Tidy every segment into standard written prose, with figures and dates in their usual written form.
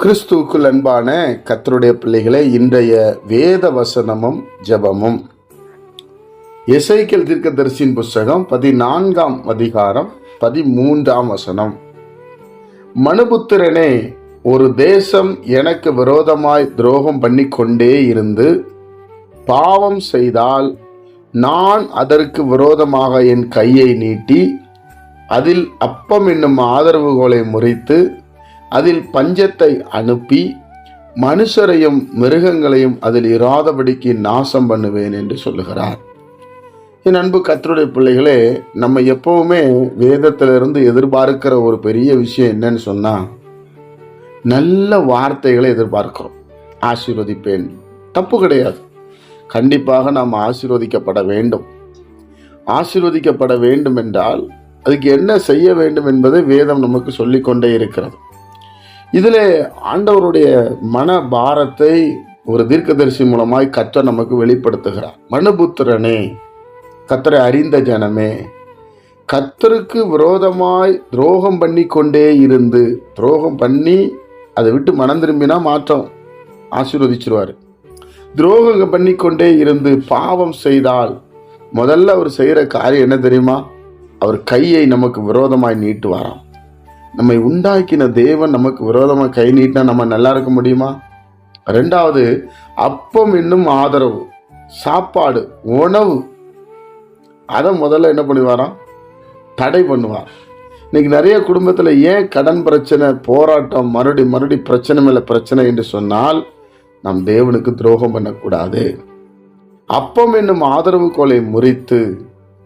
கிறிஸ்துவுக்குள் அன்பான கர்த்தருடைய பிள்ளைகளே, இன்றைய வேத வசனமும் ஜெபமும் எசேக்கியேல் தீர்க்கதரிசியின் புஸ்தகம் 14ஆம் அதிகாரம் 13ஆம் வசனம். மனுபுத்திரனே, ஒரு தேசம் எனக்கு விரோதமாய் துரோகம் பண்ணி கொண்டே இருந்து பாவம் செய்தால் நான் அதற்கு விரோதமாக என் கையை நீட்டி அதில் அப்பம் என்னும் ஆதரவுகோலை முறித்து அதில் பஞ்சத்தை அனுப்பி மனுஷரையும் மிருகங்களையும் அதில் இராதபடிக்கு நாசம் பண்ணுவேன் என்று சொல்லுகிறார். என் அன்பு கர்த்தருடைய பிள்ளைகளே, நம்ம எப்பவுமே வேதத்திலிருந்து எதிர்பார்க்கிற ஒரு பெரிய விஷயம் என்னன்னு சொன்னா, நல்ல வார்த்தைகளை எதிர்பார்க்கிறோம். ஆசீர்வதிப்பேன், தப்பு கிடையாது. கண்டிப்பாக நாம் ஆசீர்வதிக்கப்பட வேண்டும். ஆசீர்வதிக்கப்பட வேண்டும் என்றால் அதுக்கு என்ன செய்ய வேண்டும் என்பதை வேதம் நமக்கு சொல்லிக்கொண்டே இருக்கிறது. இதில் ஆண்டவருடைய மன பாரத்தை ஒரு தீர்க்கதரிசி மூலமாய் கர்த்தர் நமக்கு வெளிப்படுத்துகிறார். மனுபுத்திரனே, கர்த்தரை அறிந்த ஜனமே, கர்த்தருக்கு விரோதமாய் துரோகம் பண்ணி கொண்டே இருந்து, துரோகம் பண்ணி அதை விட்டு மனம் திரும்பினா மாற்றம் ஆசீர்வதிச்சிருவார். துரோகம் பண்ணி கொண்டே இருந்து பாவம் செய்தால் முதல்ல அவர் செய்கிற காரியம் என்ன தெரியுமா? அவர் கையை நமக்கு விரோதமாய் நீட்டுவாராம். நம்மை உண்டாக்கின தேவன் நமக்கு விரோதமாக கை நீட்டினா நம்ம நல்லா இருக்க முடியுமா? ரெண்டாவது, அப்பம் என்னும் ஆதரவு, சாப்பாடு, உணவு, அதை முதல்ல என்ன பண்ணுவாராம்? தடை பண்ணுவார். இன்னைக்கு நிறைய குடும்பத்தில் ஏன் கடன் பிரச்சனை, போராட்டம், மறுபடி பிரச்சனை மேல பிரச்சனை என்று சொன்னால், நாம் தேவனுக்கு துரோகம் பண்ணக்கூடாது. அப்பம் என்னும் ஆதரவு கோலை முறித்து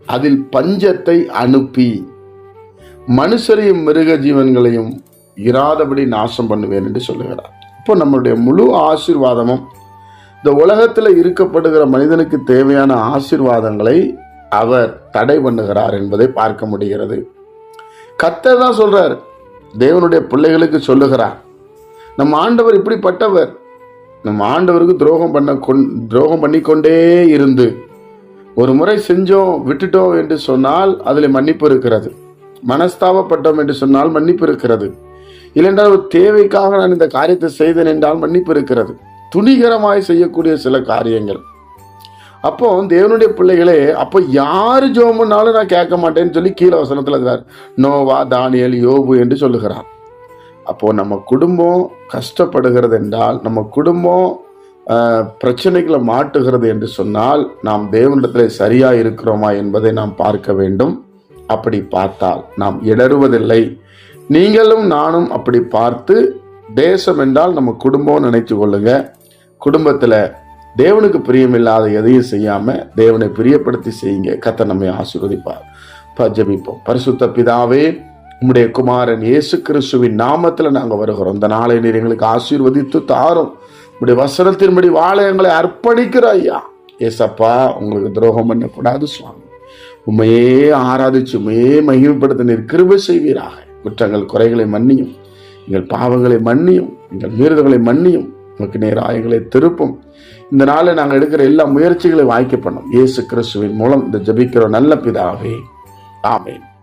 அதில் பஞ்சத்தை அனுப்பி மனுஷரையும் மிருக ஜீவன்களையும் இராதபடி நாசம் பண்ணுவேன் என்று சொல்லுகிறார். இப்போ நம்மளுடைய முழு ஆசீர்வாதமும், இந்த உலகத்தில் இருக்கப்படுகிற மனிதனுக்கு தேவையான ஆசீர்வாதங்களை அவர் தடை பண்ணுகிறார் என்பதை பார்க்க முடிகிறது. கர்த்தர் தான் சொல்றார், தேவனுடைய பிள்ளைகளுக்கு சொல்லுகிறார். நம்ம ஆண்டவர் இப்படிப்பட்டவர். நம்ம ஆண்டவருக்கு துரோகம் பண்ணி கொண்டே இருந்து ஒரு முறை செஞ்சோம் விட்டுட்டோம் என்று சொன்னால் அதில் மன்னிப்பு இருக்கிறது. மனஸ்தாபப்பட்டோம் என்று சொன்னால் மன்னிப்பு இருக்கிறது. இல்லைன்றால் ஒரு தேவைக்காக நான் இந்த காரியத்தை செய்தேன் என்றால் மன்னிப்பு இருக்கிறது. துணிகரமாய் செய்யக்கூடிய சில காரியங்கள். அப்போ தேவனுடைய பிள்ளைகளே, அப்போ யாரு ஜோமுன்னாலும் நான் கேட்க மாட்டேன்னு சொல்லி கீழே வசனத்தில் இருக்கிறார். நோவா, தானியேல், யோபு என்று சொல்லுகிறார். அப்போ நம்ம குடும்பம் கஷ்டப்படுகிறது என்றால், நம்ம குடும்பம் பிரச்சனைகளை மாட்டுகிறது என்று சொன்னால், நாம் தேவனிடத்தில் சரியா இருக்கிறோமா என்பதை நாம் பார்க்க வேண்டும். அப்படி பார்த்தால் நாம் இடறுவதில்லை. நீங்களும் நானும் அப்படி பார்த்து, தேசம் என்றால் நம்ம குடும்பம் நினைத்து கொள்ளுங்க. குடும்பத்தில் தேவனுக்கு பிரியமில்லாத எதையும் செய்யாம தேவனை பிரியப்படுத்தி செய்யுங்க. கர்த்தர் நம்மை ஆசீர்வதிப்பார். ஜெபிப்போம். பரிசுத்த பிதாவே, உம்முடைய குமாரன் இயேசு கிறிஸ்துவின் நாமத்தில் நாங்கள் வருகிறோம். இந்த நாளை நீர் எங்களுக்கு ஆசீர்வதித்து தாரும். உம்முடைய வசனத்தின்படி வாழ எங்களை அர்ப்பணிக்கிற ஐயா. ஏசப்பா, உங்களுக்கு துரோகம் பண்ணக்கூடாது சுவாமி. உண்மையே ஆராதிச்சு உண்மையே மகிமைப்படுத்த நீர் கிருபை செய்வீராக. குற்றங்கள் குறைகளை மன்னியும், எங்கள் பாவங்களை மன்னியும், எங்கள் மீறுதல்களை மன்னியும். உமக்கு நேராக எங்களை திருப்பும். இந்த நாளில் நாங்கள் எடுக்கிற எல்லா முயற்சிகளை வாய்க்க பண்ணோம். இயேசு கிறிஸ்துவின் மூலம் இந்த ஜெபிக்கிற நல்ல பிதாவே, ஆமென்.